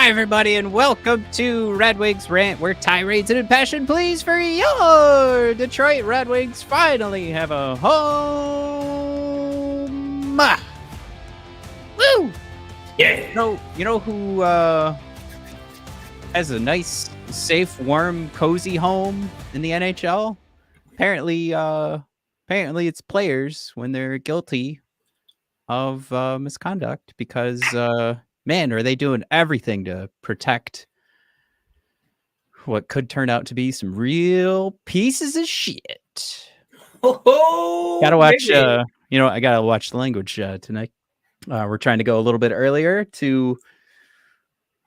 Hi, everybody, and welcome to Red Wings Rant, where tirades and impassioned pleas for your Detroit Red Wings finally have a home. Woo! Yeah. You know who has a nice, safe, warm, cozy home in the NHL? Apparently, it's players when they're guilty of misconduct, because man, are they doing everything to protect what could turn out to be some real pieces of shit. Gotta watch, I gotta watch the language tonight. We're trying to go a little bit earlier to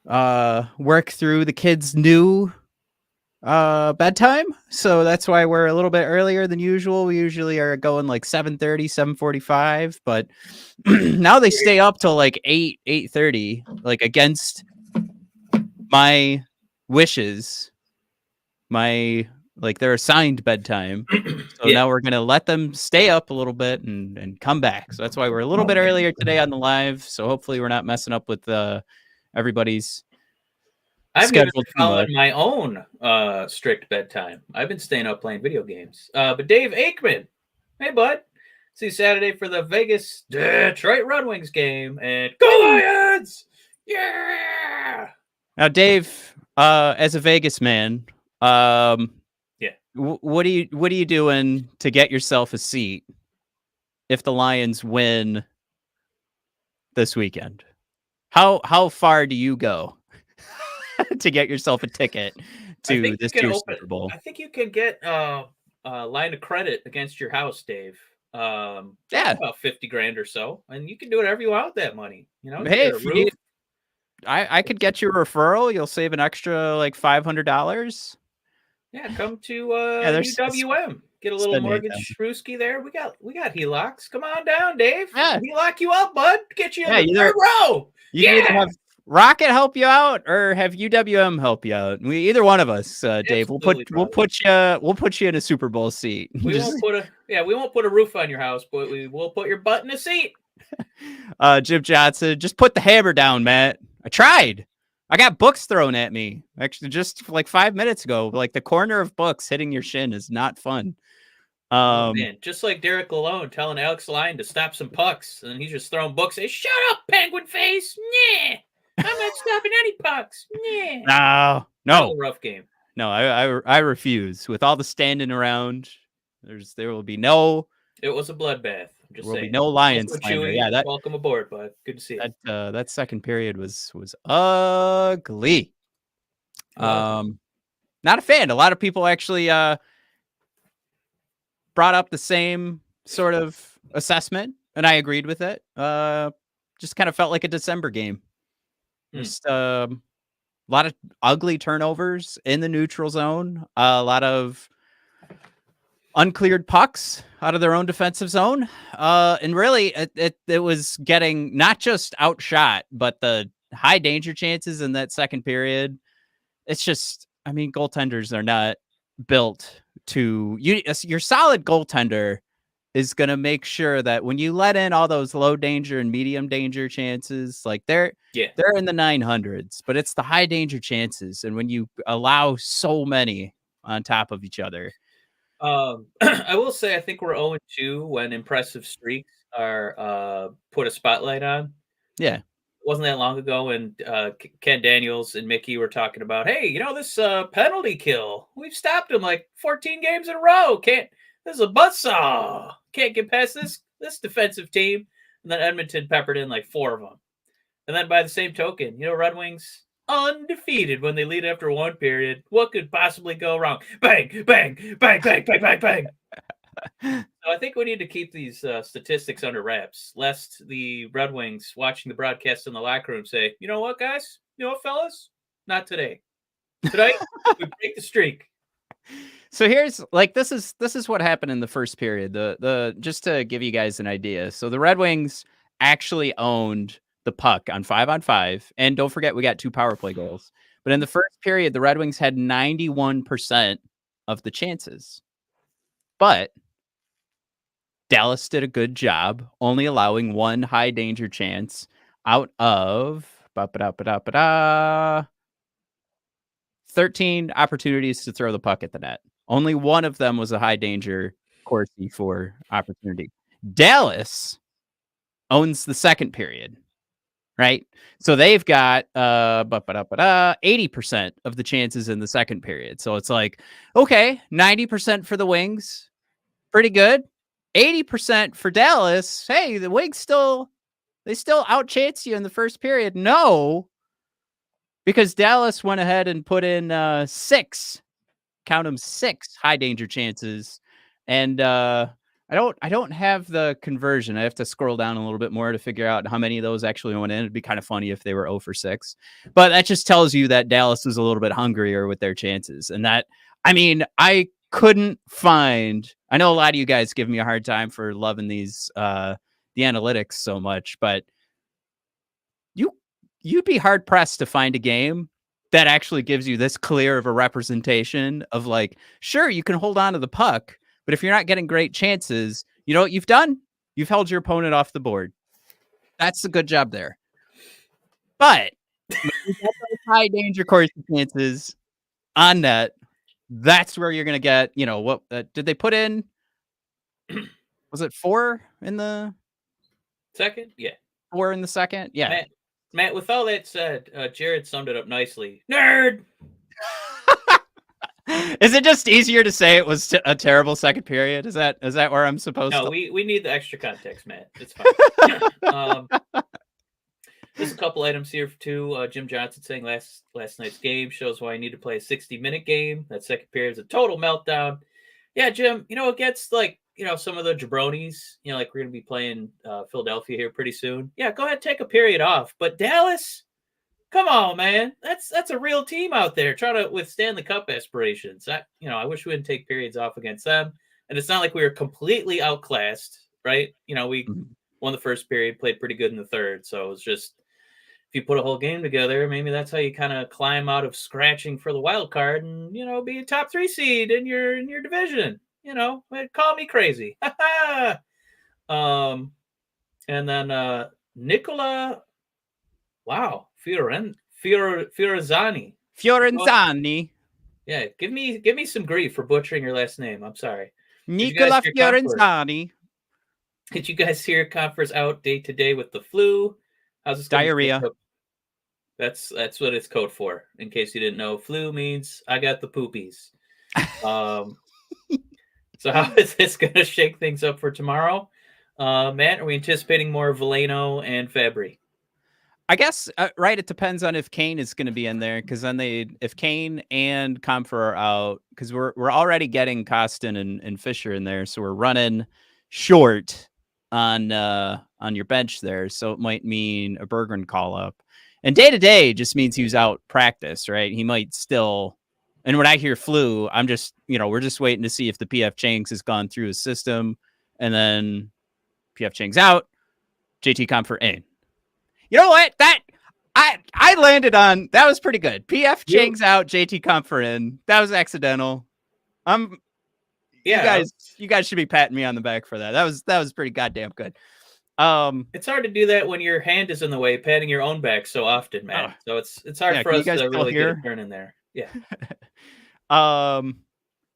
work through the kids' new bedtime. So that's why we're a little bit earlier than usual. We usually are going like 7:30, 7:45, but now they stay up till like 8:30, like against my wishes. Their assigned bedtime. So now we're gonna let them stay up a little bit and come back. So that's why we're a little bit earlier today on the live. So hopefully we're not messing up with everybody's I've been schedule. following my own strict bedtime. I've been staying up playing video games. But Dave Aikman, hey bud, see you Saturday for the Vegas Detroit Red Wings game, and go Lions! Yeah. Now, Dave, as a Vegas man, what are you doing to get yourself a seat if the Lions win this weekend? How far do you go to get yourself a ticket to this year's Super Bowl? I think you can get a line of credit against your house, Dave. About 50 grand or so, and you can do whatever you want with that money. You know, hey, if you need, I could get you a referral. You'll save an extra like $500. Yeah, come to UWM. Get a little mortgage brewski there. We got HELOCs. Come on down, Dave. Yeah. HELOC you up, bud. Get you in the third row. You can either have Rocket help you out or have UWM help you out. Either one of us, Dave. We'll put you in a Super Bowl seat. We won't put a roof on your house, but we will put your butt in a seat. Jim Johnson, just put the hammer down, Matt. I tried. I got books thrown at me, actually, just like 5 minutes ago. Like, the corner of books hitting your shin is not fun. Man, just like Derek Lalone telling Alex Lyon to stop some pucks, and he's just throwing books. Hey, shut up, penguin face! Yeah, I'm not stopping any pucks. Yeah. No, rough game. No, I refuse. With all the standing around, there will be no. It was a bloodbath. There will be no Lions. Yeah, welcome aboard, bud. Good to see you. That second period was ugly. Not a fan. A lot of people actually brought up the same sort of assessment, and I agreed with it. Just kind of felt like a December game. Just a lot of ugly turnovers in the neutral zone. A lot of uncleared pucks out of their own defensive zone. And really, it was getting not just outshot, but the high danger chances in that second period. It's just, I mean, goaltenders are not built to... Your solid goaltender is going to make sure that when you let in all those low danger and medium danger chances, like they're in the 900s, but it's the high danger chances. And when you allow so many on top of each other, I will say I think we're 0-2 when impressive streaks are put a spotlight on. Yeah. It wasn't that long ago when Ken Daniels and Mickey were talking about, hey, this penalty kill. We've stopped him like 14 games in a row. This is a buzzsaw. Can't get past this defensive team. And then Edmonton peppered in like 4 of them. And then by the same token, Red Wings undefeated when they lead after one period. What could possibly go wrong? Bang, bang, bang, bang, bang, bang, bang. So I think we need to keep these statistics under wraps, lest the Red Wings watching the broadcast in the locker room say, you know what, guys? You know what, fellas? Not today. Tonight, we break the streak. So here's this is what happened in the first period. The just to give you guys an idea. So the Red Wings actually owned the puck on 5-on-5, and don't forget we got 2 power play goals. But in the first period, the Red Wings had 91% of the chances. But Dallas did a good job only allowing 1 high danger chance out of Ba-ba-da-ba-da-ba-da. 13 opportunities to throw the puck at the net. Only one of them was a high danger Corsi for opportunity. Dallas owns the second period, right? So they've got 80% of the chances in the second period. So it's like, okay, 90% for the Wings, pretty good. 80% for Dallas. Hey, the Wings still outchance you in the first period. No, because Dallas went ahead and put in 6, count them, 6 high danger chances. And I don't have the conversion. I have to scroll down a little bit more to figure out how many of those actually went in. It'd be kind of funny if they were 0 for 6. But that just tells you that Dallas was a little bit hungrier with their chances. And that, I mean, I couldn't find, I know a lot of you guys give me a hard time for loving these the analytics so much, but you'd be hard pressed to find a game that actually gives you this clear of a representation of, like, sure, you can hold on to the puck, but if you're not getting great chances, you know what you've done? You've held your opponent off the board. That's a good job there. But when you get those high danger Corsi chances on net, that's where you're going to get, you know, what did they put in? Was it 4 in the second? Yeah. 4 in the second? Yeah. Matt, with all that said, Jared summed it up nicely. Nerd! Is it just easier to say it was a terrible second period? Is that where I'm supposed to? No, we need the extra context, Matt. It's fine. There's a couple items here too. Jim Johnson saying last night's game shows why I need to play a 60-minute game. That second period is a total meltdown. Yeah, Jim, you know, it gets like, you know, some of the jabronis, you know, like we're going to be playing Philadelphia here pretty soon. Yeah, go ahead, take a period off. But Dallas, come on, man. That's a real team out there trying to withstand the cup aspirations. I wish we didn't take periods off against them. And it's not like we were completely outclassed, right? You know, we won the first period, played pretty good in the third. So it was just, if you put a whole game together, maybe that's how you kind of climb out of scratching for the wild card and, you know, be a top 3 seed in your division. You know, call me crazy. And then Nicola, wow, Fiorenzani. Yeah, give me some grief for butchering your last name. I'm sorry. Nicola Fiorenzani. Did you guys hear Conference out day to day with the flu? How's this diarrhea? That's what it's code for. In case you didn't know, flu means I got the poopies. So how is this going to shake things up for tomorrow? Matt, are we anticipating more Veleno and Fabry? I guess, right, it depends on if Kane is going to be in there, because then if Kane and Comfer are out, because we're already getting Costin and Fisher in there, so we're running short on your bench there, so it might mean a Berggren call-up. And day-to-day just means he was out practice, right? He might still... And when I hear flu, I'm just, you know, we're just waiting to see if the PF Chang's has gone through his system, and then PF Chang's out, JT Comfer in. You know what? That I landed on, that was pretty good. PF Chang's out, JT Comfer in. That was accidental. You guys should be patting me on the back for that. That was pretty goddamn good. It's hard to do that when your hand is in the way, patting your own back so often, Matt. So it's hard for us to really get a turn in there. Yeah.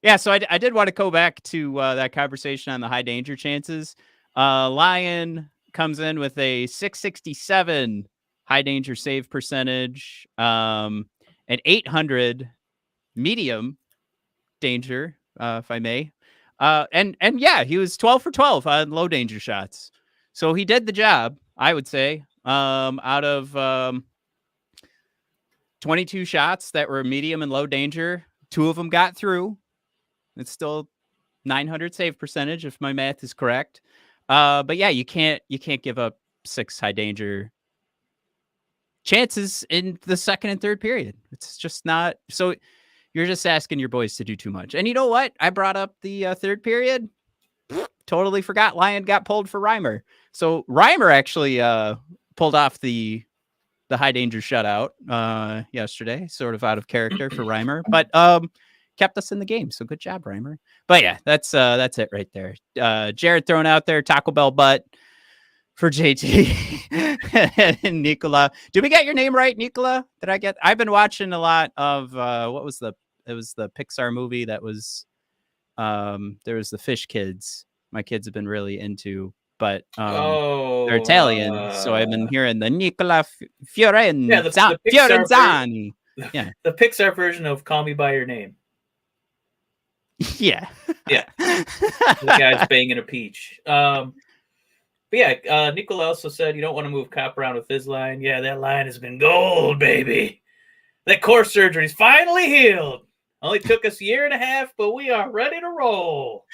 Yeah, so I did want to go back to that conversation on the high danger chances. Lyon comes in with a 667 high danger save percentage, an 800 medium danger, if I may. And yeah, he was 12 for 12 on low danger shots. So he did the job, I would say. Out of 22 shots that were medium and low danger, 2 of them got through. It's still 900 save percentage, if my math is correct. But yeah, you can't give up 6 high danger chances in the second and third period. It's just not. So you're just asking your boys to do too much. And you know what? I brought up the third period. Totally forgot Lyon got pulled for Reimer. So Reimer actually pulled off the high danger shutout yesterday, sort of out of character for Reimer, but kept us in the game. So good job, Reimer. But yeah, that's it right there. Jared throwing out there Taco Bell butt. for JT and Nicola. Did we get your name right, Nicola? I've been watching a lot of it was the Pixar movie that was there was the Fish Kids. My kids have been really into, but they're Italian, so I've been hearing the Nicola Fiorenzani. Yeah, the Pixar version of Call Me by Your Name. Yeah. The guy's banging a peach. But yeah, Nicola also said you don't want to move Cop around with his line. Yeah, that line has been gold, baby. That core surgery's finally healed. Only took us a year and a half, but we are ready to roll.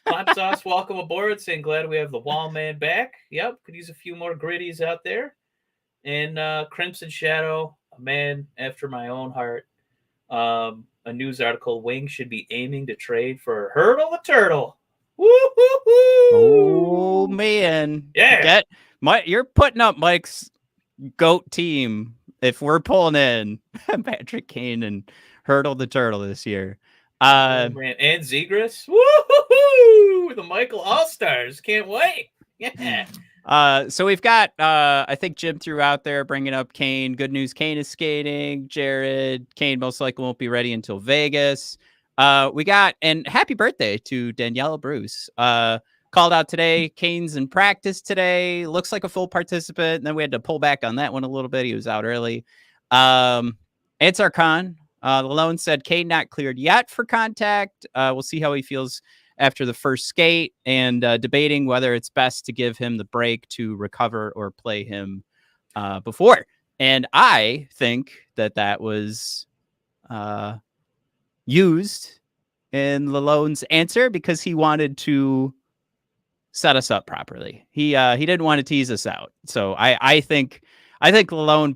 Clap Sauce, welcome aboard. Saying glad we have the wall man back. Yep, could use a few more gritties out there. And Crimson Shadow, a man after my own heart. A news article: Wing should be aiming to trade for Hurdle the Turtle. Woo-hoo-hoo! Oh man, yeah! You're putting up Mike's GOAT team if we're pulling in Patrick Kane and Hurdle the Turtle this year. And Zegras, woo-hoo-hoo! The Michael All-Stars, can't wait. Yeah. So we've got, I think Jim threw out there bringing up Kane. Good news, Kane is skating. Jared, Kane most likely won't be ready until Vegas. We got, and happy birthday to Daniela Bruce. Called out today. Kane's in practice today. Looks like a full participant. And then we had to pull back on that one a little bit. He was out early. Ansar Khan, Lalone said Kane not cleared yet for contact. We'll see how he feels after the first skate, and debating whether it's best to give him the break to recover or play him before. And I think that was used in Lalone's answer because he wanted to set us up properly. He didn't want to tease us out. So I think Lalone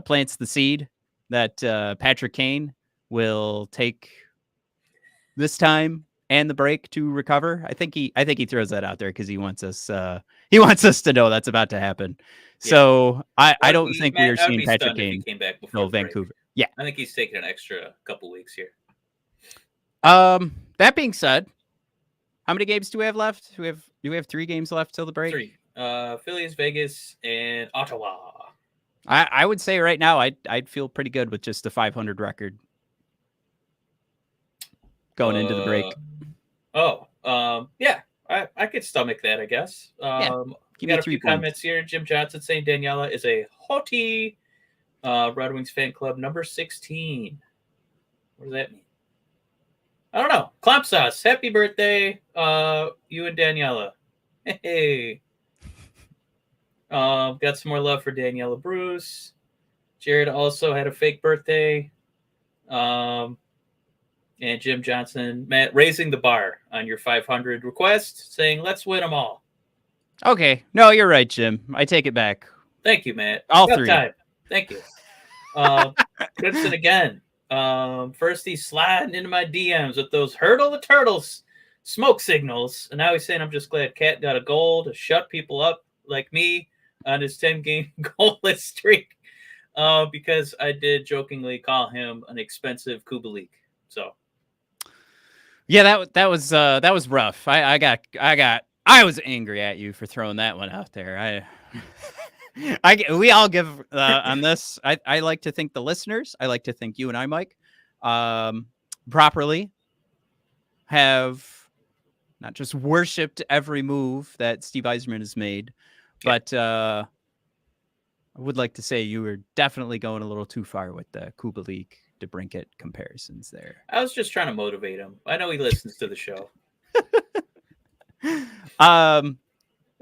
plants the seed that Patrick Kane will take this time and the break to recover. I think he throws that out there because he wants us to know that's about to happen. Yeah. So I don't think we're seeing Patrick Kane came back before Vancouver. Break. Yeah, I think he's taking an extra couple weeks here. That being said, how many games do we have left? Do we have 3 games left till the break? 3. Phillies, Vegas, and Ottawa. I would say right now I'd feel pretty good with just a 500 record going into the break. Yeah, I could stomach that, I guess. Give got a few comments here. Jim Johnson saying Daniela is a hottie. Red Wings fan club number 16. What does that mean? I don't know. Clamp Sauce, happy birthday, you and Daniela. Hey. Got some more love for Daniela Bruce. Jared also had a fake birthday. And Jim Johnson, Matt, raising the bar on your 500 request, saying, let's win them all. Okay. No, you're right, Jim. I take it back. Thank you, Matt. All 3. Time. Thank you. Crimson again. First he's sliding into my DMs with those Hurdle the Turtles smoke signals. And now he's saying, I'm just glad Cat got a goal to shut people up like me on his 10-game goalless streak. Because I did jokingly call him an expensive Kubalik. So yeah, that was rough. I was angry at you for throwing that one out there. We all give on this. I like to thank the listeners. I like to thank you and I, Mike, properly have not just worshipped every move that Steve Yzerman has made, but I would like to say you were definitely going a little too far with the Kubalik DeBrincat comparisons there. I was just trying to motivate him. I know he listens to the show.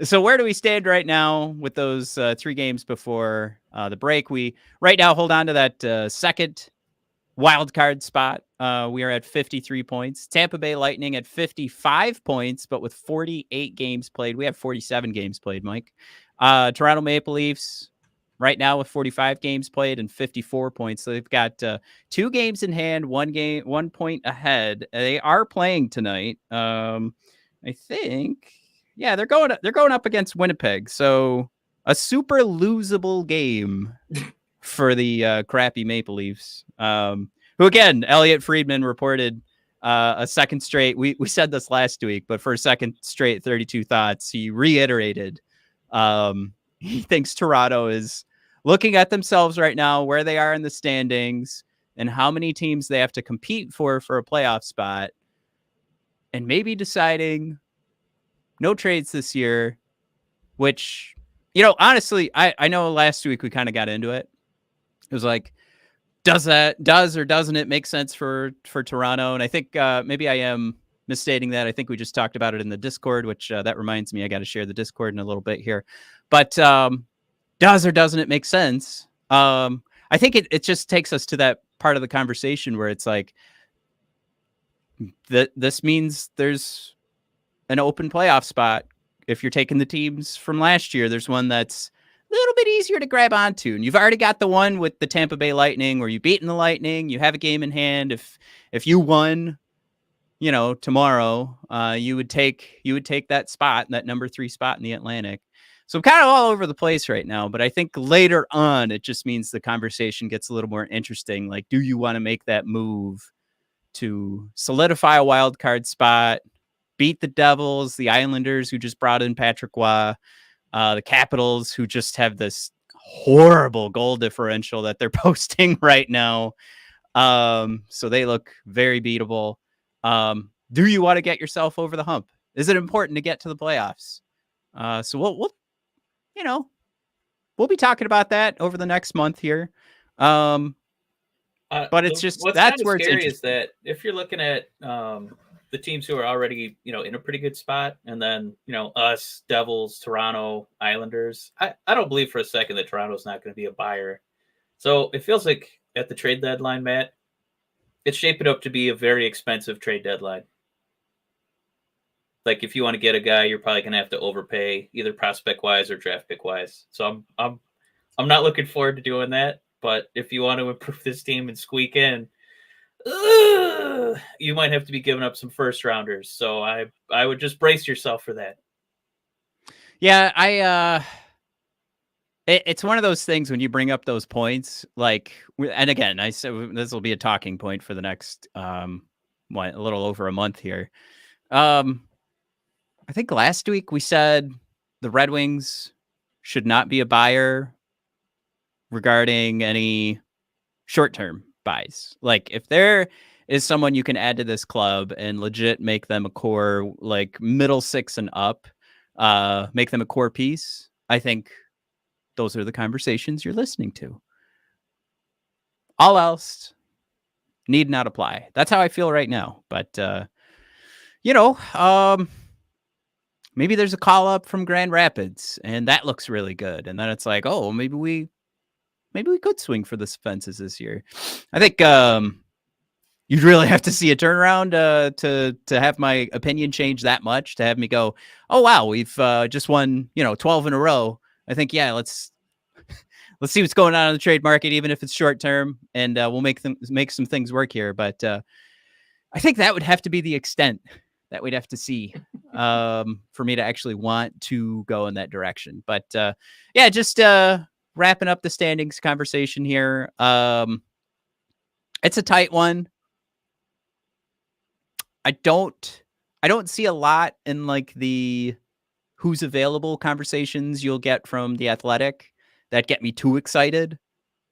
So where do we stand right now with those 3 games before the break? We right now hold on to that second wild card spot. We are at 53 points. Tampa Bay Lightning at 55 points, but with 48 games played. We have 47 games played, Mike. Toronto Maple Leafs right now with 45 games played and 54 points. So they've got 2 games in hand, 1 point ahead. They are playing tonight. I think, yeah, they're going up against Winnipeg. So a super losable game for the crappy Maple Leafs. Who again, Elliot Friedman reported a second straight. We said this last week, but for a second straight 32 thoughts, he reiterated He thinks Toronto is looking at themselves right now, where they are in the standings, and how many teams they have to compete for a playoff spot, and maybe deciding no trades this year, which, honestly, I know last week we kind of got into it. It was like, does or doesn't it make sense for Toronto? And I think maybe I am misstating that. I think we just talked about it in the Discord, which that reminds me, I got to share the Discord in a little bit here. But does or doesn't it make sense? I think it just takes us to that part of the conversation where it's like, this means there's an open playoff spot. If you're taking the teams from last year, there's one that's a little bit easier to grab onto. And you've already got the one with the Tampa Bay Lightning where you've beaten the Lightning. You have a game in hand. If you won, tomorrow, you would take that spot, that number 3 spot in the Atlantic. So I'm kind of all over the place right now, but I think later on, it just means the conversation gets a little more interesting. Like, do you want to make that move to solidify a wild card spot, beat the Devils, the Islanders, who just brought in Patrick Waugh, the Capitals, who just have this horrible goal differential that they're posting right now. So they look very beatable. Do you want to get yourself over the hump? Is it important to get to the playoffs? So we'll be talking about that over the next month here. But it's just, that's where it's scary is that if you're looking at the teams who are already, in a pretty good spot, and then, us, Devils, Toronto, Islanders, I don't believe for a second that Toronto's not going to be a buyer. So it feels like at the trade deadline, Matt, it's shaping up to be a very expensive trade deadline. Like, if you want to get a guy, you're probably going to have to overpay, either prospect wise or draft pick wise. So I'm not looking forward to doing that. But if you want to improve this team and squeak in, you might have to be giving up some first rounders. So I would just brace yourself for that. Yeah, it's one of those things when you bring up those points, like, and again, I said this will be a talking point for the next a little over a month here. I think last week we said the Red Wings should not be a buyer regarding any short-term buys. Like, if there is someone you can add to this club and legit make them a core, like middle 6 and up, make them a core piece, I think those are the conversations you're listening to. All else need not apply. That's how I feel right now. But, maybe there's a call up from Grand Rapids and that looks really good. And then it's like, oh, maybe we could swing for the fences this year. I think you'd really have to see a turnaround to have my opinion change that much, to have me go, oh, wow, we've just won, 12 in a row. I think, yeah, let's see what's going on in the trade market, even if it's short term, and we'll make some things work here. But I think that would have to be the extent that we'd have to see for me to actually want to go in that direction. But yeah, just wrapping up the standings conversation here. It's a tight one. I don't see a lot in like the who's available conversations you'll get from The Athletic that get me too excited,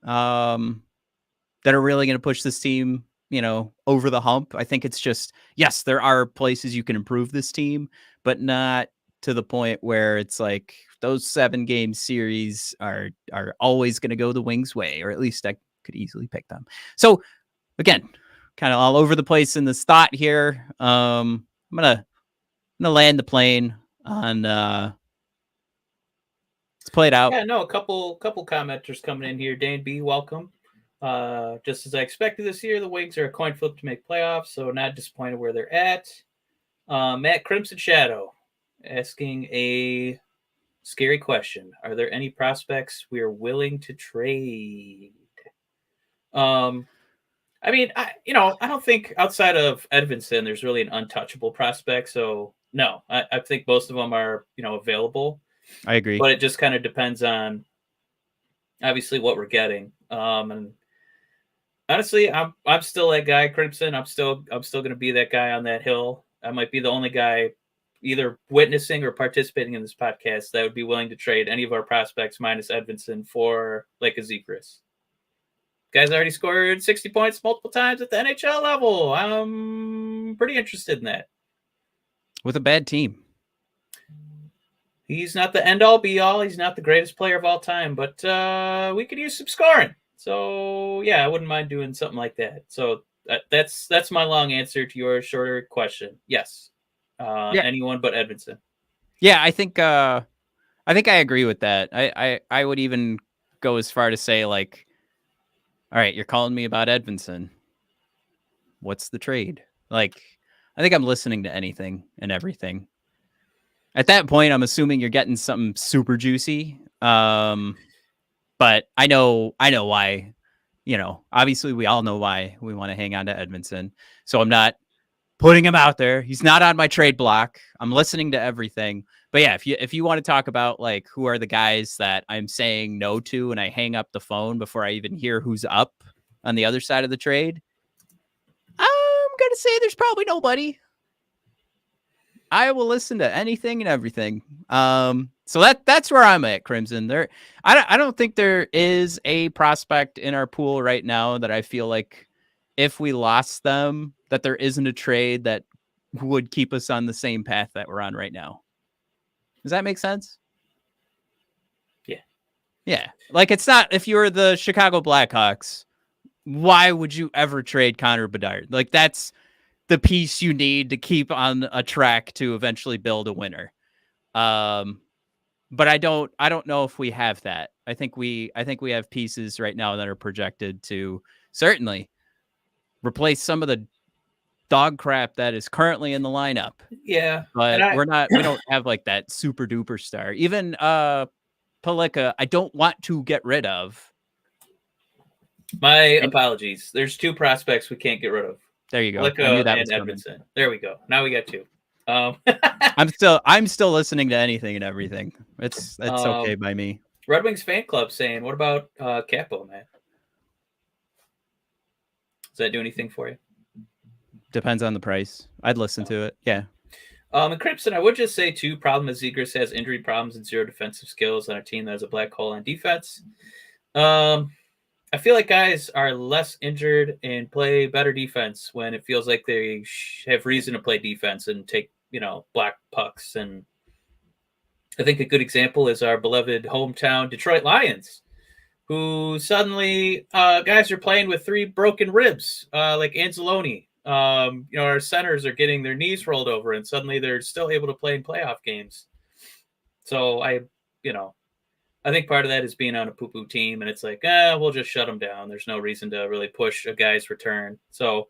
that are really going to push this team, over the hump. I think it's just, yes, there are places you can improve this team, but not to the point where it's like those 7-game series are always going to go the Wings' way, or at least I could easily pick them. So again, kind of all over the place in this thought here. I'm gonna land the plane on let's play it out. Yeah, no, a couple commenters coming in here. Dane B, welcome. Just as I expected this year, the Wings are a coin flip to make playoffs, so not disappointed where they're at. Matt Crimson Shadow asking a scary question. Are there any prospects we are willing to trade? I mean, I don't think outside of Edvinsson, there's really an untouchable prospect. So no, I think most of them are, available. I agree. But it just kind of depends on obviously what we're getting. And honestly, I'm still that guy, Crimson. I'm still going to be that guy on that hill. I might be the only guy, either witnessing or participating in this podcast that would be willing to trade any of our prospects minus Edvinsson for like a Zegras. Guy's already scored 60 points multiple times at the NHL level. I'm pretty interested in that. With a bad team. He's not the end-all, be-all. He's not the greatest player of all time, but we could use some scoring. So, yeah, I wouldn't mind doing something like that. So that's my long answer to your shorter question. Yes. Anyone but Edvinsson. Yeah, I think I agree with that. I would even go as far to say, like, all right, you're calling me about Edvinsson. What's the trade? Like, I think I'm listening to anything and everything. At that point, I'm assuming you're getting something super juicy. But I know why, obviously we all know why we want to hang on to Edvinsson. So I'm not putting him out there. He's not on my trade block. I'm listening to everything. But yeah, if you want to talk about like who are the guys that I'm saying no to and I hang up the phone before I even hear who's up on the other side of the trade, I'm going to say there's probably nobody. I will listen to anything and everything. So that's where I'm at, Crimson. I don't think there is a prospect in our pool right now that I feel like if we lost them, that there isn't a trade that would keep us on the same path that we're on right now. Does that make sense? Yeah. Yeah. Like, it's not, if you're the Chicago Blackhawks, why would you ever trade Connor Bedard? Like, that's the piece you need to keep on a track to eventually build a winner. But I don't know if we have that. I think we have pieces right now that are projected to certainly replace some of the dog crap that is currently in the lineup. Yeah. But we don't have like that super duper star. Even Pelika, I don't want to get rid of. My apologies. There's two prospects we can't get rid of. There you go. Pelika and Edvinsson. There we go. Now we got two. I'm still listening to anything and everything. It's okay by me. Red Wings fan club saying, what about Capo, man? Does that do anything for you? Depends on the price. I'd listen to it. Yeah. And Crimson, I would just say too, problem is Zegras has injury problems and zero defensive skills on a team that has a black hole on defense. I feel like guys are less injured and play better defense when it feels like they have reason to play defense and take, black pucks. And I think a good example is our beloved hometown Detroit Lions, who suddenly guys are playing with 3 broken ribs, like Anzalone. Our centers are getting their knees rolled over and suddenly they're still able to play in playoff games. So I think part of that is being on a poo-poo team and it's like, we'll just shut them down. There's no reason to really push a guy's return. So,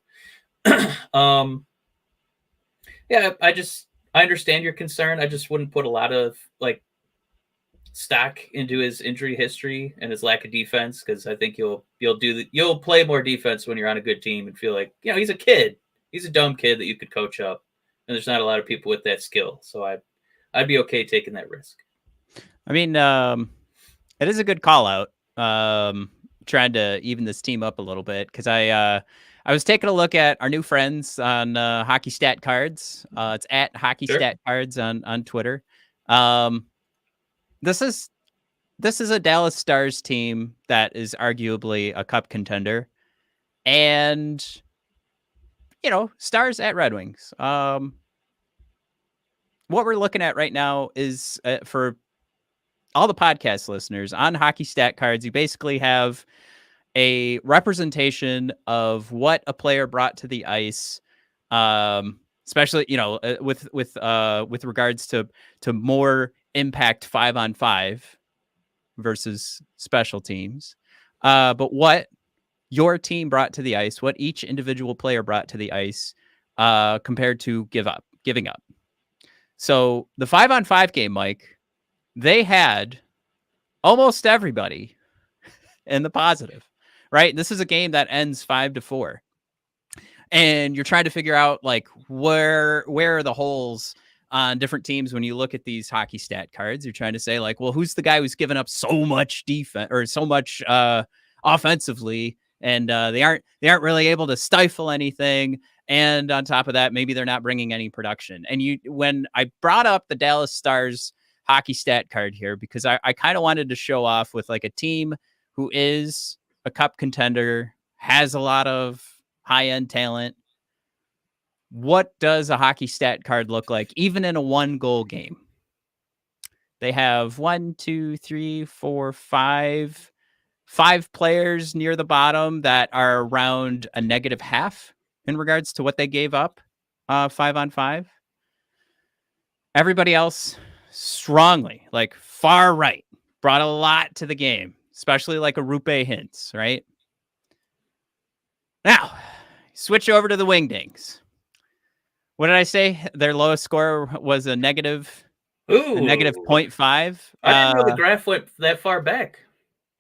yeah, I understand your concern. I just wouldn't put a lot of like stock into his injury history and his lack of defense, because I think you'll play more defense when you're on a good team and feel like, he's a kid. He's a dumb kid that you could coach up, and there's not a lot of people with that skill. So I'd be okay taking that risk. I mean, it is a good call out. Trying to even this team up a little bit, because I was taking a look at our new friends on Hockey Stat Cards. It's at Hockey Stat Cards on Twitter. This is a Dallas Stars team that is arguably a cup contender, and Stars at Red Wings. What we're looking at right now is for all the podcast listeners on Hockey Stat Cards, you basically have a representation of what a player brought to the ice, especially with regards to more impact 5-on-5 versus special teams, but what your team brought to the ice, what each individual player brought to the ice, compared to giving up. So the 5-on-5 game, Mike, they had almost everybody in the positive, right? This is a game that ends 5-4, and you're trying to figure out like where are the holes on different teams. When you look at these Hockey Stat Cards, you're trying to say like, well, who's the guy who's given up so much defense or so much offensively and they aren't really able to stifle anything. And on top of that, maybe they're not bringing any production. And when I brought up the Dallas Stars hockey stat card here, because I kind of wanted to show off with like a team who is a cup contender, has a lot of high end talent. What does a hockey stat card look like, even in a 1-goal game? They have 1, 2, 3, 4, 5 players near the bottom that are around a -0.5 in regards to what they gave up 5-on-5. Everybody else strongly, like far right, brought a lot to the game, especially like a Rupe Hintz, right? Now, switch over to the Wingdings. What did I say? Their lowest score was a negative Ooh. -0.5. I didn't know the graph went that far back.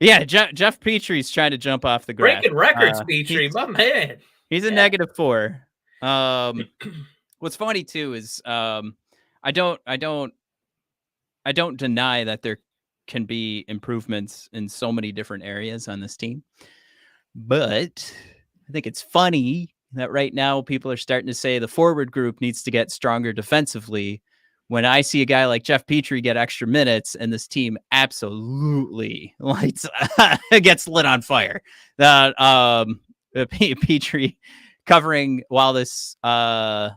Yeah, Jeff Petry's trying to jump off the graph. Breaking records, Petry, my man. He's a -4. What's funny too is I don't deny that there can be improvements in so many different areas on this team, but I think it's funny that right now people are starting to say the forward group needs to get stronger defensively, when I see a guy like Jeff Petry get extra minutes and this team absolutely gets lit on fire. That Petry covering while this I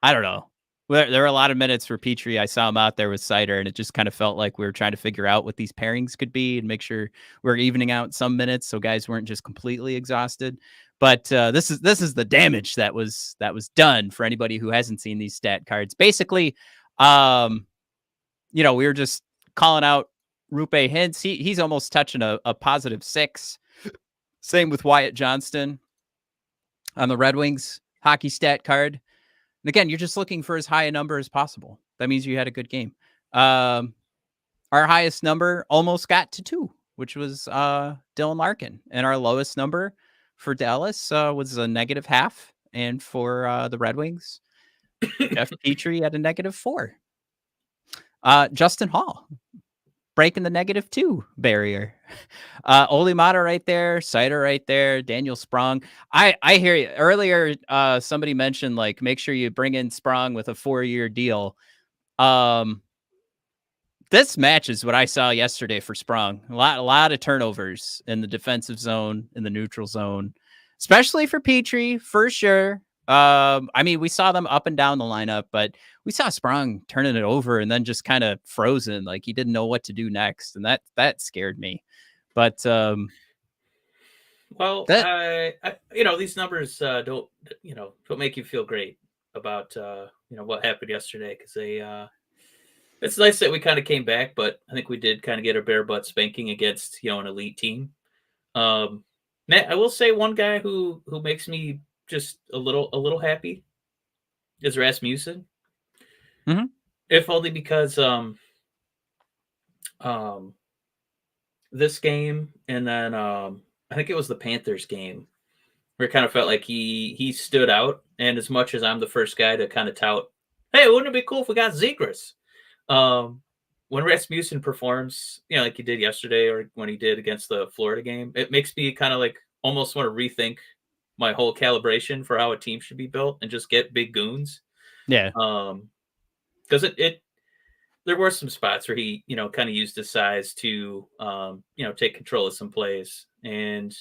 don't know. There were a lot of minutes for Petry. I saw him out there with Seider, and it just kind of felt like we were trying to figure out what these pairings could be and make sure we're evening out some minutes so guys weren't just completely exhausted. But this is the damage that was done for anybody who hasn't seen these stat cards. Basically, we were just calling out Rupe Hintz. He's almost touching a +6. Same with Wyatt Johnston on the Red Wings hockey stat card. And again, you're just looking for as high a number as possible. That means you had a good game. Our highest number almost got to 2, which was Dylan Larkin. And our lowest number for Dallas was a -0.5. And for the Red Wings, Jeff Petry at a -4. Justin Hall breaking the -2 barrier. Oli Mata right there, Seider right there, Daniel Sprong. I hear you. Earlier, somebody mentioned, like, make sure you bring in Sprong with a 4-year deal. This matches what I saw yesterday for Sprong. A lot of turnovers in the defensive zone, in the neutral zone, especially for Petry, for sure. We saw them up and down the lineup, but we saw Sprong turning it over and then just kind of frozen, like he didn't know what to do next, and that scared me. But these numbers don't make you feel great about what happened yesterday, because it's nice that we kind of came back, but I think we did kind of get a bare butt spanking against an elite team. Matt, I will say one guy who makes me just a little happy is Rasmussen. Mm-hmm. If only because this game, and then I think it was the Panthers game, where it kind of felt like he stood out. And as much as I'm the first guy to kind of tout, hey, wouldn't it be cool if we got Zegras? When Rasmussen performs, like he did yesterday, or when he did against the Florida game, it makes me kind of like almost want to rethink my whole calibration for how a team should be built and just get big goons. Yeah. Because there were some spots where he, kind of used his size to, take control of some plays. And,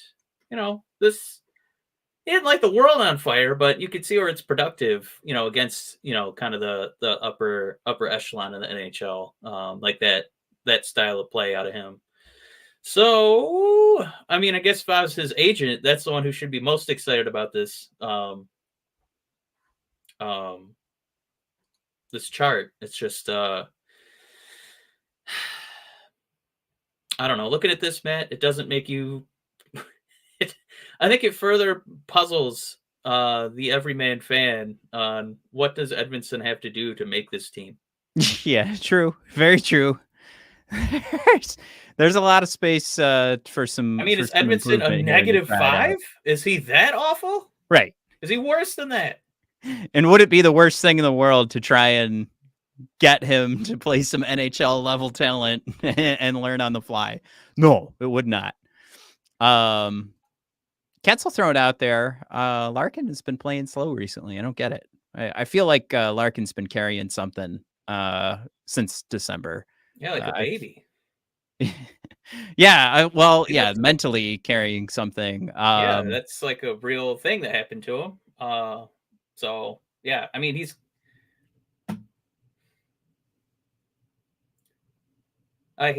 he didn't light the world on fire, but you could see where it's productive, against, kind of the upper echelon in the NHL, like that style of play out of him. So, I guess if I was his agent, that's the one who should be most excited about this, this chart. It's just, I don't know. Looking at this, Matt, it doesn't make you. I think it further puzzles the everyman fan on what does Edmondson have to do to make this team. Yeah, true. Very true. There's a lot of space for some. Is Edmondson a -5? Is he that awful? Right. Is he worse than that? And would it be the worst thing in the world to try and get him to play some NHL level talent and learn on the fly? No, it would not. Ketzel thrown out there. Larkin has been playing slow recently. I don't get it. I feel like Larkin's been carrying something since December. Yeah, like a baby. Yeah, That's mentally carrying something. Yeah, that's like a real thing that happened to him. So yeah, I mean, I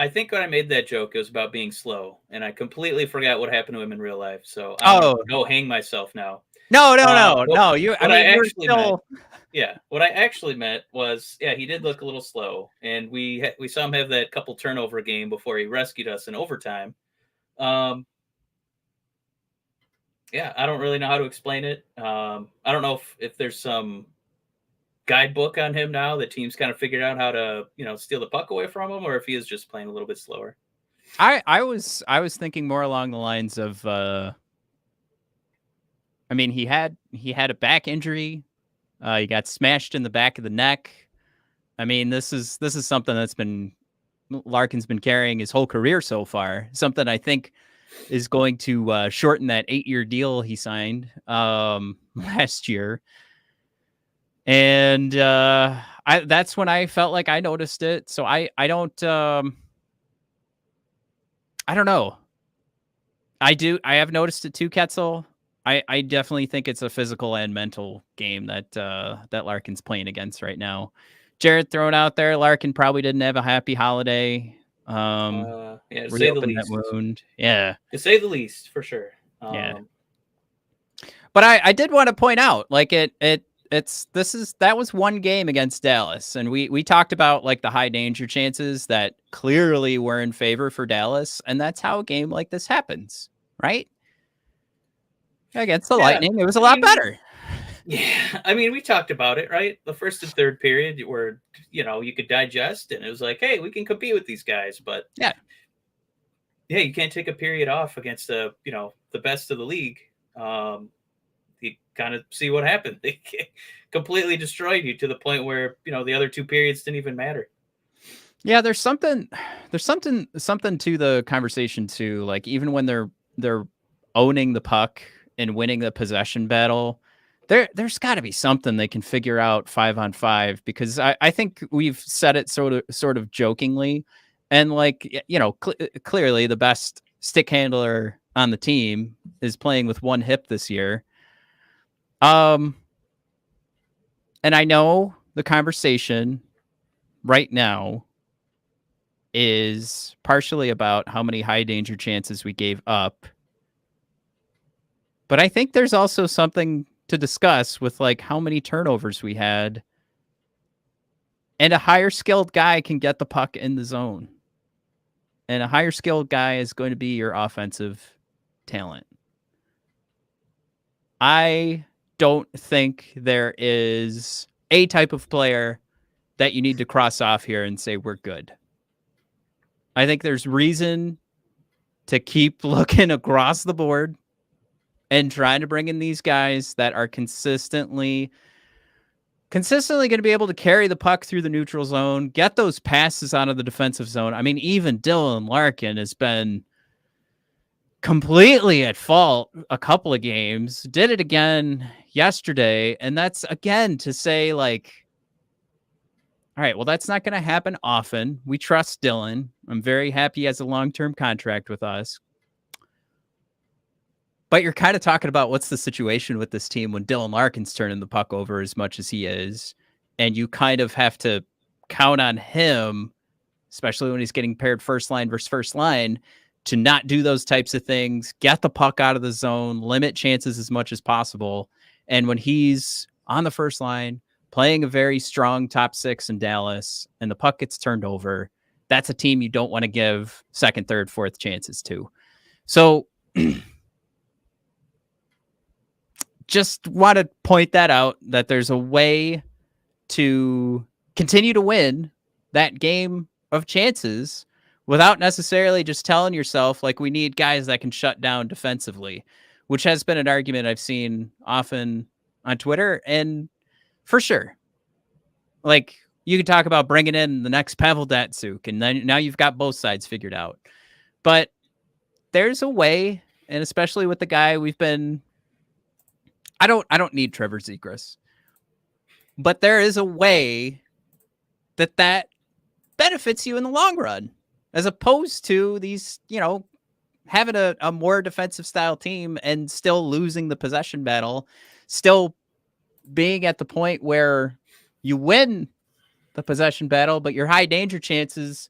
think when I made that joke, it was about being slow, and I completely forgot what happened to him in real life. So I'm gonna Oh go hang myself now. no! What I You're actually meant, still. yeah, what I actually meant was, yeah, he did look a little slow, and we saw him have that couple turnover game before he rescued us in overtime. Um, yeah, I don't really know how to explain it. I don't know if there's some guidebook on him now that teams kind of figured out how to steal the puck away from him, or if he is just playing a little bit slower. I was thinking more along the lines of. I mean, he had a back injury. He got smashed in the back of the neck. I mean, this is something that's been Larkin's been carrying his whole career so far. Something I think is going to shorten that 8-year deal he signed last year. And that's when I felt like I noticed it. So I don't know. I have noticed it too, Ketzel. I definitely think it's a physical and mental game that Larkin's playing against right now. Jared thrown out there. Larkin probably didn't have a happy holiday. Yeah, to say the Reopened that least. wound. Yeah. To say the least, for sure. Yeah. But I did want to point out, like that was one game against Dallas, and we talked about like the high danger chances that clearly were in favor for Dallas, and that's how a game like this happens, right? Against the Lightning, it was a lot better. Yeah, I mean, we talked about it, right? The first and third period where you could digest, and it was like, hey, we can compete with these guys, but yeah, you can't take a period off against the best of the league. You kind of see what happened. They completely destroyed you to the point where the other two periods didn't even matter. Yeah, there's something to the conversation too. Like even when they're owning the puck and winning the possession battle, there's got to be something they can figure out 5-on-5, because I think we've said it sort of jokingly, and like clearly the best stick handler on the team is playing with one hip this year. And I know the conversation right now is partially about how many high danger chances we gave up. But I think there's also something to discuss with like how many turnovers we had. And a higher skilled guy can get the puck in the zone. And a higher skilled guy is going to be your offensive talent. I don't think there is a type of player that you need to cross off here and say we're good. I think there's reason to keep looking across the board and trying to bring in these guys that are consistently going to be able to carry the puck through the neutral zone, get those passes out of the defensive zone. I mean, even Dylan Larkin has been completely at fault a couple of games, did it again yesterday. And that's again to say like, all right, well, that's not going to happen often. We trust Dylan. I'm very happy he has a long-term contract with us. But you're kind of talking about what's the situation with this team when Dylan Larkin's turning the puck over as much as he is. And you kind of have to count on him, especially when he's getting paired first line versus first line, to not do those types of things, get the puck out of the zone, limit chances as much as possible. And when he's on the first line, playing a very strong top six in Dallas, and the puck gets turned over, that's a team you don't want to give second, third, fourth chances to. So just want to point that out, that there's a way to continue to win that game of chances without necessarily just telling yourself like we need guys that can shut down defensively, which has been an argument I've seen often on Twitter. And for sure, like you could talk about bringing in the next Pavel Datsyuk, and then now you've got both sides figured out. But there's a way and especially with the guy we've been. I don't need Trevor Zegras, but there is a way that benefits you in the long run, as opposed to these, having a more defensive style team and still losing the possession battle, still being at the point where you win the possession battle, but your high danger chances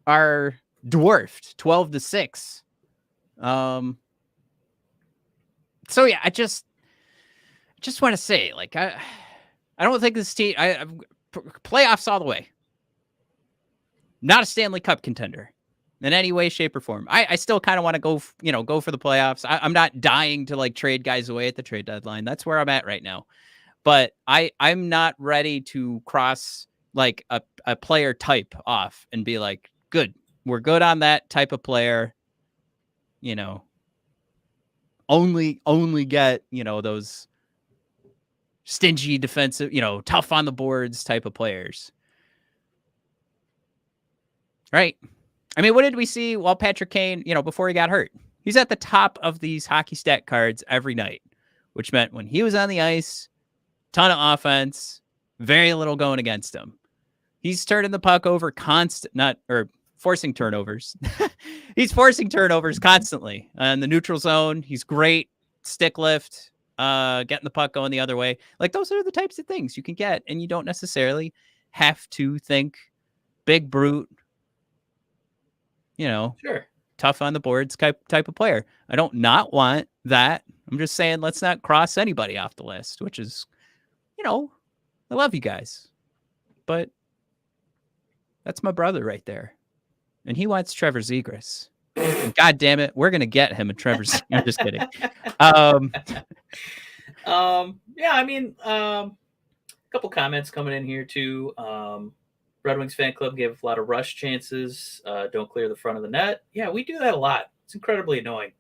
are dwarfed 12-6. So yeah, I just want to say, like, I don't think this team, playoffs all the way. Not a Stanley Cup contender in any way, shape, or form. I still kind of want to go for the playoffs. I'm not dying to like trade guys away at the trade deadline. That's where I'm at right now. But I'm not ready to cross like a player type off and be like, good, we're good on that type of player. Only get, those stingy defensive, tough on the boards type of players. Right. I mean, what did we see while Patrick Kane, before he got hurt? He's at the top of these hockey stat cards every night, which meant when he was on the ice, ton of offense, very little going against him. He's turning the puck over forcing turnovers. He's forcing turnovers constantly in the neutral zone. He's great. Stick lift, getting the puck going the other way. Like, those are the types of things you can get, and you don't necessarily have to think big brute, sure, tough on the boards type of player. I don't not want that. I'm just saying, let's not cross anybody off the list, which is, I love you guys, but that's my brother right there. And he wants Trevor Zegras. God damn it, we're going to get him a Trevor Zegras. I'm just kidding. Yeah, I mean, a couple comments coming in here too. Red Wings fan club gave a lot of rush chances. Don't clear the front of the net. Yeah, we do that a lot. It's incredibly annoying.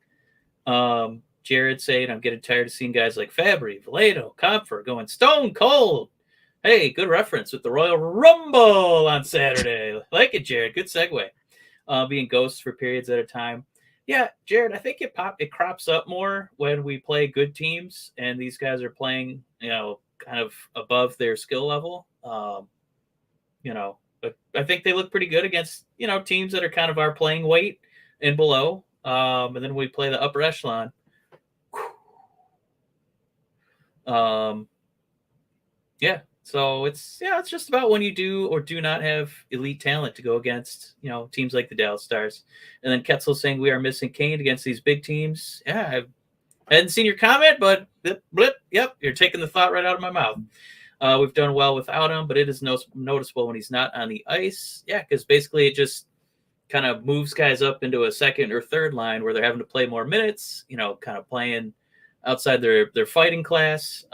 Jared saying, I'm getting tired of seeing guys like Fabry, Vallejo, Comfort going stone cold. Hey, good reference with the Royal Rumble on Saturday. Like it, Jared. Good segue. Being ghosts for periods at a time. Yeah, Jared, I think it crops up more when we play good teams and these guys are playing, kind of above their skill level. But I think they look pretty good against, teams that are kind of our playing weight and below. And then we play the upper echelon. Yeah. So it's just about when you do or do not have elite talent to go against, teams like the Dallas Stars. And then Ketzel saying we are missing Kane against these big teams. Yeah, I hadn't seen your comment, but blip. Yep, you're taking the thought right out of my mouth. We've done well without him, but it is noticeable when he's not on the ice. Yeah, because basically it just kind of moves guys up into a second or third line where they're having to play more minutes, kind of playing outside their fighting class.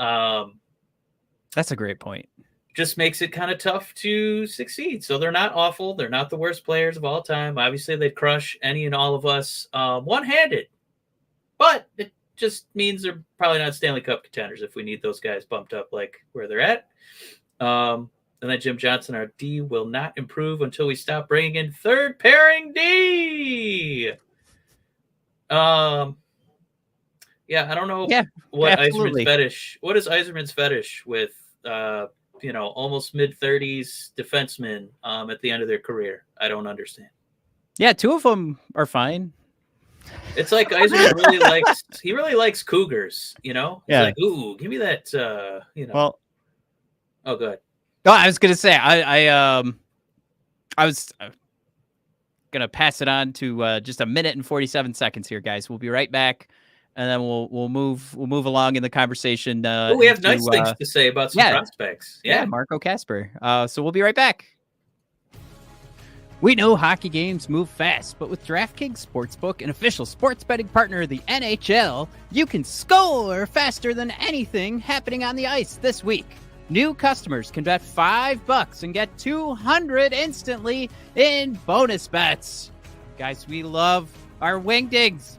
That's a great point. Just makes it kind of tough to succeed. So they're not awful. They're not the worst players of all time. Obviously, they'd crush any and all of us one-handed. But it just means they're probably not Stanley Cup contenders if we need those guys bumped up like where they're at. And then Jim Johnson, our D will not improve until we stop bringing in third pairing D. Yeah, I don't know what Yzerman's fetish. What is Yzerman's fetish with almost mid-30s defensemen at the end of their career? I don't understand. Yeah, two of them are fine. It's like Yzerman really likes cougars, He's like, ooh, give me that, Well, oh, good. No, I was gonna say I was gonna pass it on to just a minute and 47 seconds here, guys. We'll be right back, and then we'll move along in the conversation. We have nice things to say about some prospects. Yeah, Marco Kasper. So we'll be right back. We know hockey games move fast, but with DraftKings Sportsbook, an official sports betting partner of the NHL, you can score faster than anything happening on the ice this week. New customers can bet $5 and get $200 instantly in bonus bets. Guys, we love our wingdings.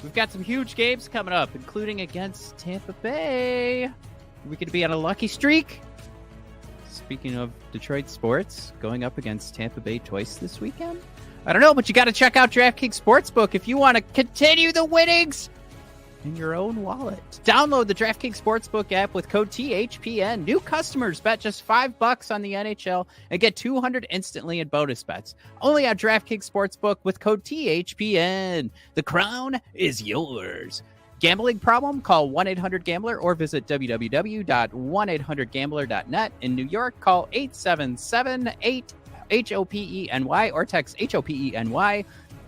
We've got some huge games coming up, including against Tampa Bay. We could be on a lucky streak. Speaking of Detroit sports, going up against Tampa Bay twice this weekend. I don't know, but you got to check out DraftKings Sportsbook if you want to continue the winnings in your own wallet. Download the DraftKings Sportsbook app with code THPN. New customers bet just $5 on the NHL and get $200 instantly in bonus bets. Only on DraftKings Sportsbook with code THPN. The crown is yours. Gambling problem? Call 1-800-GAMBLER or visit www.1800gambler.net. In New York, call 877-8-HOPENY or text HOPENY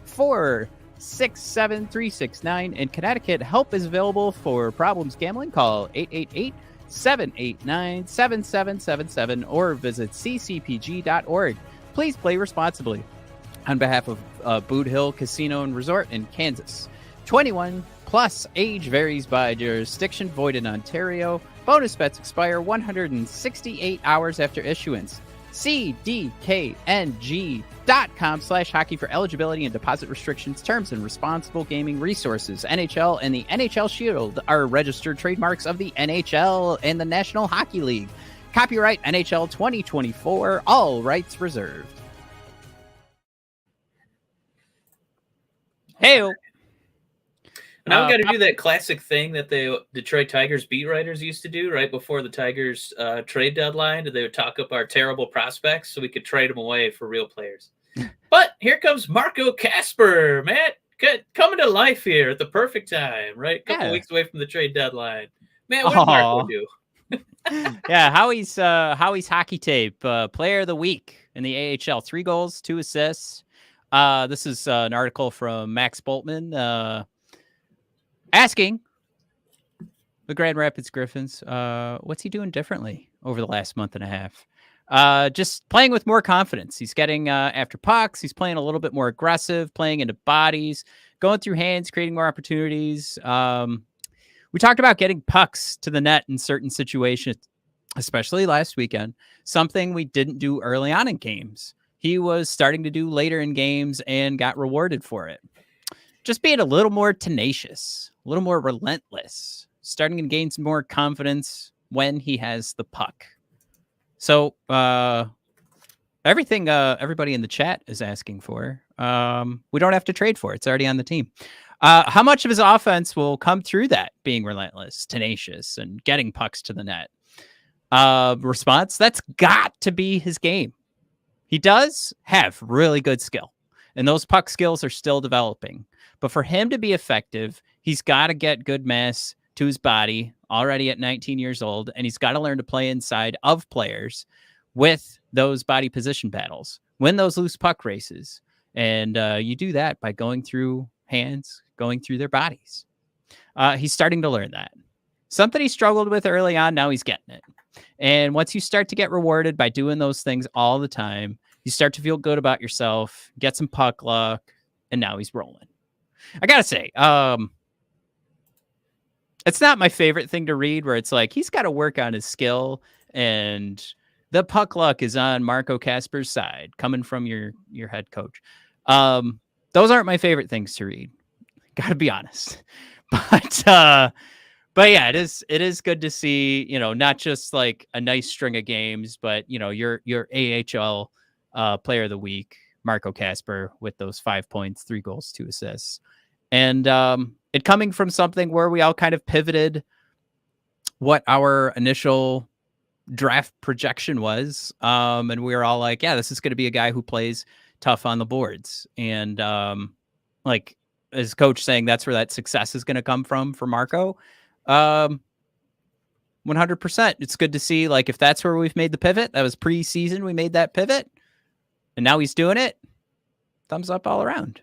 467-369. In Connecticut, help is available for problems gambling. Call 888-789-7777 or visit ccpg.org. Please play responsibly. On behalf of Boot Hill Casino and Resort in Kansas. 21 plus, age varies by jurisdiction, void in Ontario. Bonus bets expire 168 hours after issuance. cdkng.com/hockey for eligibility and deposit restrictions, terms, and responsible gaming resources. NHL and the NHL Shield are registered trademarks of the NHL and the National Hockey League. Copyright NHL 2024, all rights reserved. Hey, now we got to do that classic thing that the Detroit Tigers beat writers used to do right before the Tigers trade deadline. They would talk up our terrible prospects so we could trade them away for real players. But here comes Marco Kasper, Matt, coming to life here at the perfect time, right? A couple weeks away from the trade dedeadline. Man, what did Marco do? Yeah, Howie's hockey tape, player of the week in the AHL. 3 goals, 2 assists. This is an article from Max Boltman asking the Grand Rapids Griffins, what's he doing differently over the last month and a half? Just playing with more confidence. He's getting after pucks. He's playing a little bit more aggressive, playing into bodies, going through hands, creating more opportunities. We talked about getting pucks to the net in certain situations, especially last weekend, something we didn't do early on in games. He was starting to do later in games and got rewarded for it. Just being a little more tenacious, a little more relentless, starting to gain some more confidence when he has the puck. So everything everybody in the chat is asking for, we don't have to trade for. It's already on the team. How much of his offense will come through that, being relentless, tenacious, and getting pucks to the net? Response, that's got to be his game. He does have really good skill, and those puck skills are still developing. But for him to be effective, he's got to get good mass to his body already at 19 years old, and he's got to learn to play inside of players with those body position battles, win those loose puck races. And you do that by going through hands, going through their bodies. He's starting to learn that. Something he struggled with early on, now he's getting it. And once you start to get rewarded by doing those things all the time, you start to feel good about yourself, get some puck luck, and now he's rolling. I gotta say, it's not my favorite thing to read where it's like, he's got to work on his skill and the puck luck is on Marco Kasper's side coming from your head coach. Those aren't my favorite things to read. Gotta be honest. But yeah, it is good to see, not just like a nice string of games, but your AHL player of the week, Marco Kasper, with those 5 points, 3 goals, 2 assists. And it coming from something where we all kind of pivoted what our initial draft projection was. And we were all like, yeah, this is going to be a guy who plays tough on the boards. And like as coach saying, that's where that success is going to come from for Marco. 100%. It's good to see, like, if that's where we've made the pivot, that was pre-season, we made that pivot and now he's doing it. Thumbs up all around.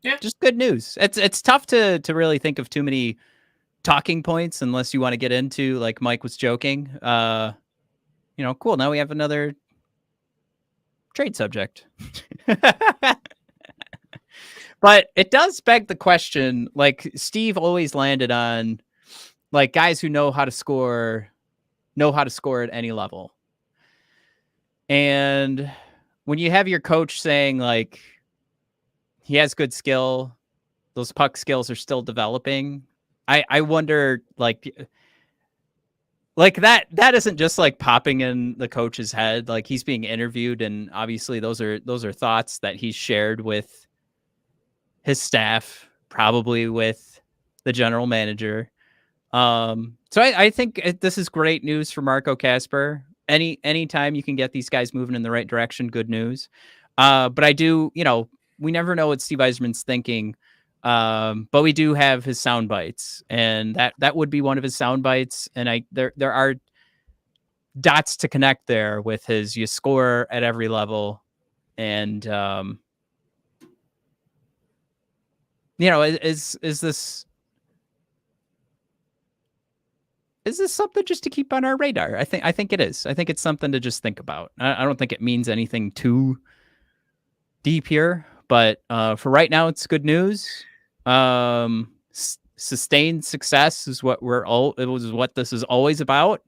Yeah, just good news. It's tough to really think of too many talking points unless you want to get into, like Mike was joking. Cool. Now we have another trade subject. But it does beg the question, like Steve always landed on, like, guys who know how to score at any level. And when you have your coach saying, like, he has good skill, those puck skills are still developing, I wonder, like like that isn't just like popping in the coach's head. Like he's being interviewed, and obviously those are thoughts that he's shared with his staff, probably with the general manager. So I think this is great news for Marco Kasper. Anytime you can get these guys moving in the right direction, good news. But I do, we never know what Steve Yzerman's thinking. But we do have his sound bites, and that would be one of his sound bites. And there are dots to connect there with his you score at every level, and is this something just to keep on our radar? I think it is. I think it's something to just think about. I don't think it means anything too deep here, but for right now, it's good news. Sustained success is what what this is always about.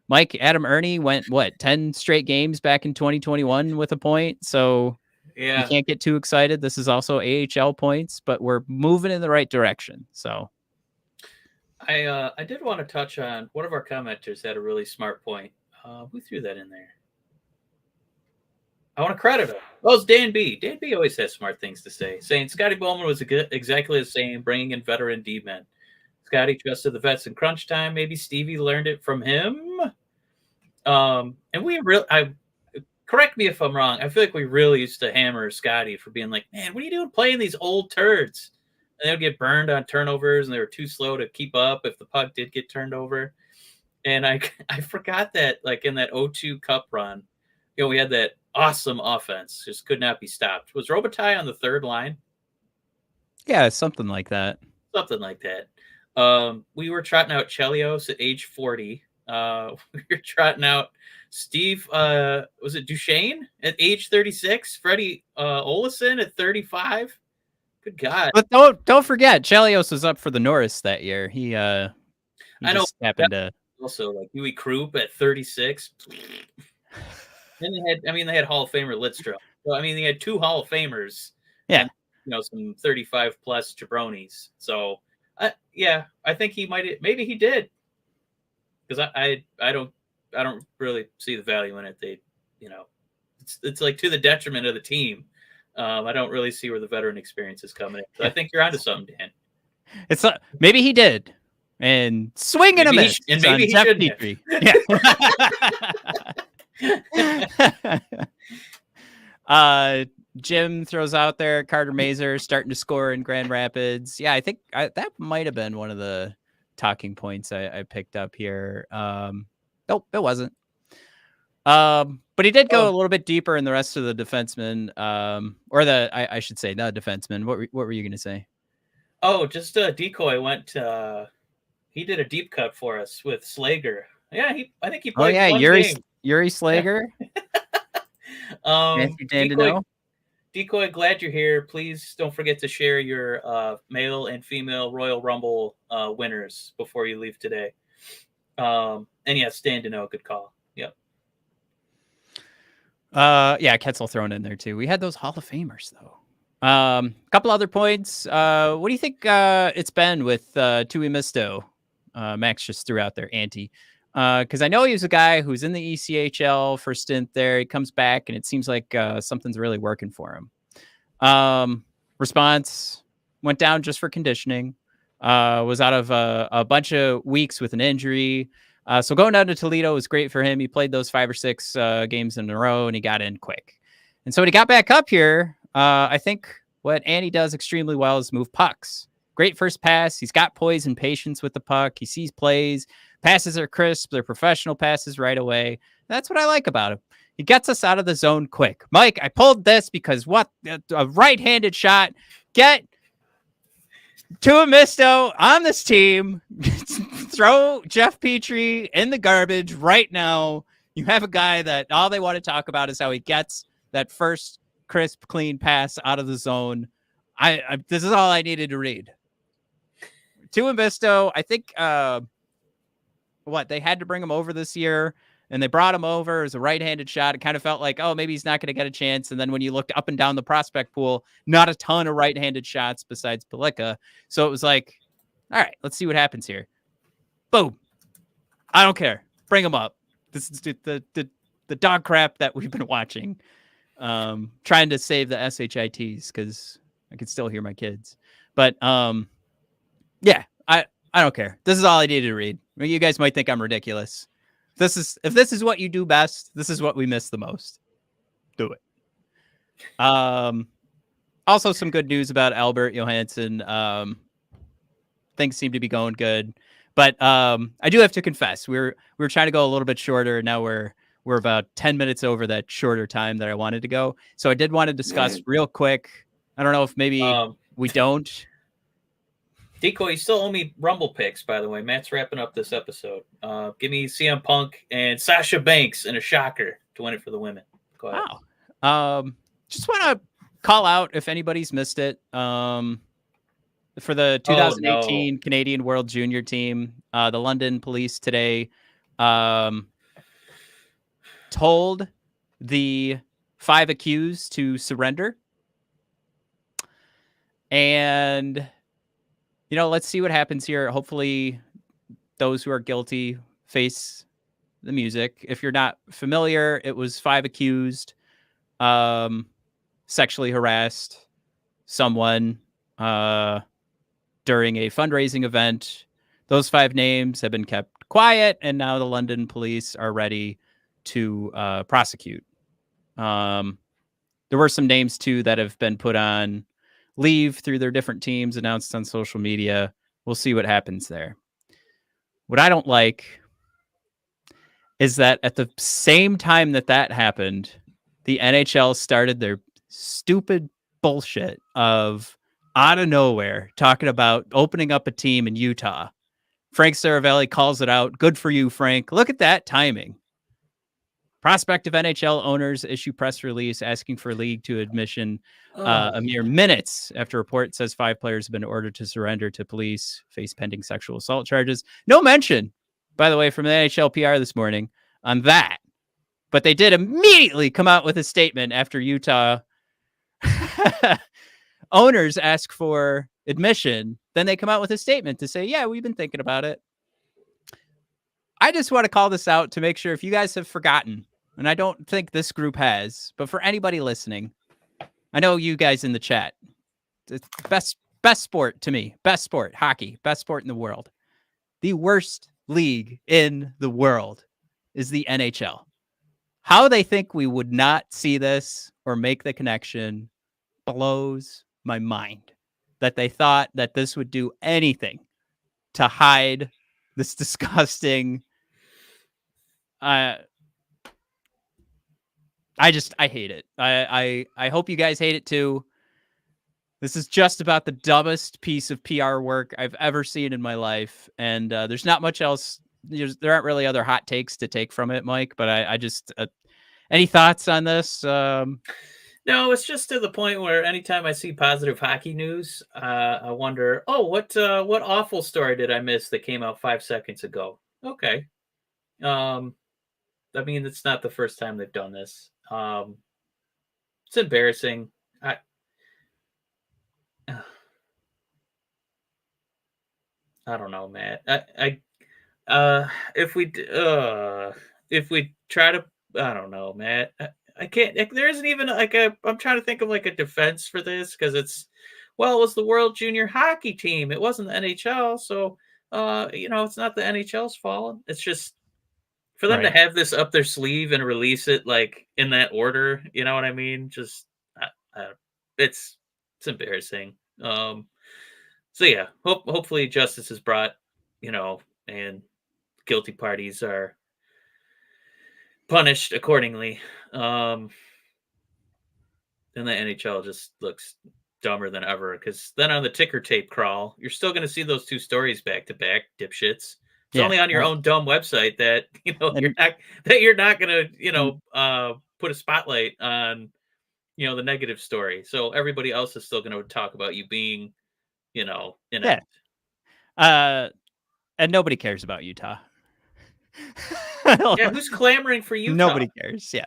Mike, Adam Ernie went 10 straight games back in 2021 with a point. So you can't get too excited. This is also AHL points, but we're moving in the right direction. So I did want to touch on one of our commenters had a really smart point. Who threw that in there? I want to credit him. Well, it's Dan B. Dan B always has smart things to say, saying Scotty Bowman was exactly the same, bringing in veteran D-men. Scotty trusted the vets in crunch time. Maybe Stevie learned it from him. And we really, correct me if I'm wrong. I feel like we really used to hammer Scotty for being like, man, what are you doing playing these old turds? And they would get burned on turnovers, and they were too slow to keep up if the puck did get turned over. And I forgot that, like in that 0-2 Cup run, we had that awesome offense, just could not be stopped. Was Robitaille on the third line? Yeah, something like that. Something like that. We were trotting out Chelios at age 40. We were trotting out Steve, was it Duchesne at age 36? Freddie Olesen at 35. Good God! But don't forget, Chelios was up for the Norris that year. He I know happened to also like Huey Krupp at 36. And they had Hall of Famer Lidstrom. So they had two Hall of Famers. Yeah. And, some 35 plus jabronis. So I think he maybe he did. Because I don't really see the value in it. They, it's like to the detriment of the team. I don't really see where the veteran experience is coming in. So I think you're onto something, Dan. It's maybe he did, and swing and a miss. And maybe he should. Yeah. Jim throws out there Carter Mazur starting to score in Grand Rapids. Yeah, I think that might have been one of the talking points I picked up here. Nope, it wasn't. But he did go a little bit deeper in the rest of the defensemen, I should say, not defensemen. What were you going to say? Oh, just Decoy went. He did a deep cut for us with Slager. Yeah, I think he played. Oh yeah, Yuri Slager. Decoy, glad you're here. Please don't forget to share your male and female Royal Rumble winners before you leave today. And yeah, Stan Deneau, good call. Yep. Yeah, Ketzel thrown in there too. We had those Hall of Famers though. A couple other points. What do you think it's been with Tui Misto? Max just threw out there anti. Because I know he was a guy who's in the ECHL for a stint there. He comes back, and it seems like something's really working for him. Response went down just for conditioning. Was out of a bunch of weeks with an injury. So going down to Toledo was great for him. He played those 5 or 6 games in a row, and he got in quick. And so when he got back up here, I think what Andy does extremely well is move pucks. Great first pass. He's got poise and patience with the puck. He sees plays. Passes are crisp. They're professional passes right away. That's what I like about him. He gets us out of the zone quick. Mike, I pulled this because a right-handed shot. Get Tua Misto on this team. Throw Jeff Petrie in the garbage right now. You have a guy that all they want to talk about is how he gets that first crisp, clean pass out of the zone. This is all I needed to read. Tua Misto, I think they had to bring him over this year, and they brought him over as a right-handed shot. It kind of felt like, maybe he's not going to get a chance. And then when you looked up and down the prospect pool, not a ton of right-handed shots besides Pelika. So it was like, all right, let's see what happens here. Boom. I don't care. bring them up. This is the dog crap that we've been watching. Trying to save the SHITs because I can still hear my kids. But yeah, I don't care. This is all I needed to read. I mean, you guys might think I'm ridiculous. If this is what you do best, this is what we miss the most. Do it. Also some good news about Albert Johansson. Things seem to be going good. But I do have to confess, we were trying to go a little bit shorter. Now we're about 10 minutes over that shorter time that I wanted to go. So I did want to discuss real quick. I don't know if maybe we don't. Decoy, you still owe me Rumble picks, by the way. Matt's wrapping up this episode. Give me CM Punk and Sasha Banks in a shocker to win it for the women. Go ahead. Wow. Just want to call out if anybody's missed it. For the 2018 Canadian World Junior team, the London police today told the 5 accused to surrender. And, let's see what happens here. Hopefully those who are guilty face the music. If you're not familiar, it was 5 accused, sexually harassed someone during a fundraising event. Those 5 names have been kept quiet, and now the London police are ready to prosecute. There were some names, too, that have been put on leave through their different teams, announced on social media. We'll see what happens there. What I don't like is that at the same time that happened, the NHL started their stupid bullshit of out of nowhere talking about opening up a team in Utah. Frank Saravelli calls it out. Good for you, Frank. Look at that timing. Prospective NHL owners issue press release asking for league to admission a mere minutes after report says 5 players have been ordered to surrender to police, face pending sexual assault charges. No mention, by the way, from the NHL PR this morning on that. But they did immediately come out with a statement after Utah owners ask for admission. Then they come out with a statement to say, yeah, we've been thinking about it. I just want to call this out to make sure if you guys have forgotten, and I don't think this group has, but for anybody listening, I know you guys in the chat, it's best sport to me, best sport, hockey, best sport in the world. The worst league in the world is the NHL. How they think we would not see this or make the connection blows my mind, that they thought that this would do anything to hide this disgusting. I hate it. I hope you guys hate it too. This is just about the dumbest piece of PR work I've ever seen in my life. And there's not much else. There aren't really other hot takes to take from it, Mike, but I just, any thoughts on this? No, it's just to the point where anytime I see positive hockey news, I wonder, what awful story did I miss that came out 5 seconds ago? Okay. I mean, it's not the first time they've done this. It's embarrassing. I don't know, Matt. If we try to, I don't know, Matt. I can't. There isn't even I'm trying to think of like a defense for this because it was the World Junior Hockey Team. It wasn't the NHL, so it's not the NHL's fault. It's just for them to have this up their sleeve and release it like in that order. You know what I mean? Just it's embarrassing. So yeah, hopefully justice is brought, and guilty parties are punished accordingly. And the NHL just looks dumber than ever because then on the ticker tape crawl, you're still going to see those 2 stories back to back, dipshits. It's only on your own dumb website that you're not going to put a spotlight on the negative story. So everybody else is still going to talk about you being inept. And nobody cares about Utah. Yeah, who's clamoring for Utah? Nobody cares. Yeah.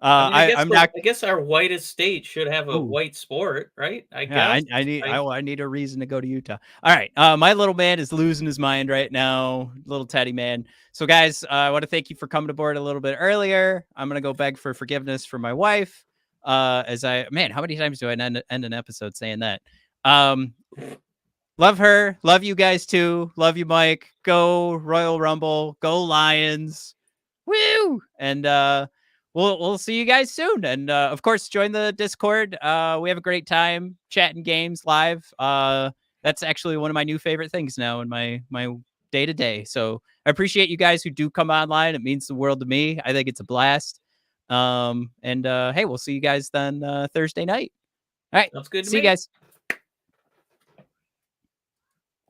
I'm not. I guess our whitest state should have a Ooh, white sport, right? I yeah, guess. I need a reason to go to Utah. All right, my little man is losing his mind right now, little teddy man. So, guys, I want to thank you for coming aboard a little bit earlier. I'm gonna go beg for forgiveness for my wife. How many times do I end an episode saying that? Love her, love you guys too, love you, Mike. Go Royal Rumble, go Lions, woo! And we'll see you guys soon. And of course, join the Discord. We have a great time chatting games live. That's actually one of my new favorite things now in my day to day. So I appreciate you guys who do come online. It means the world to me. I think it's a blast. Hey, we'll see you guys then Thursday night. All right, Sounds good to see you me. guys.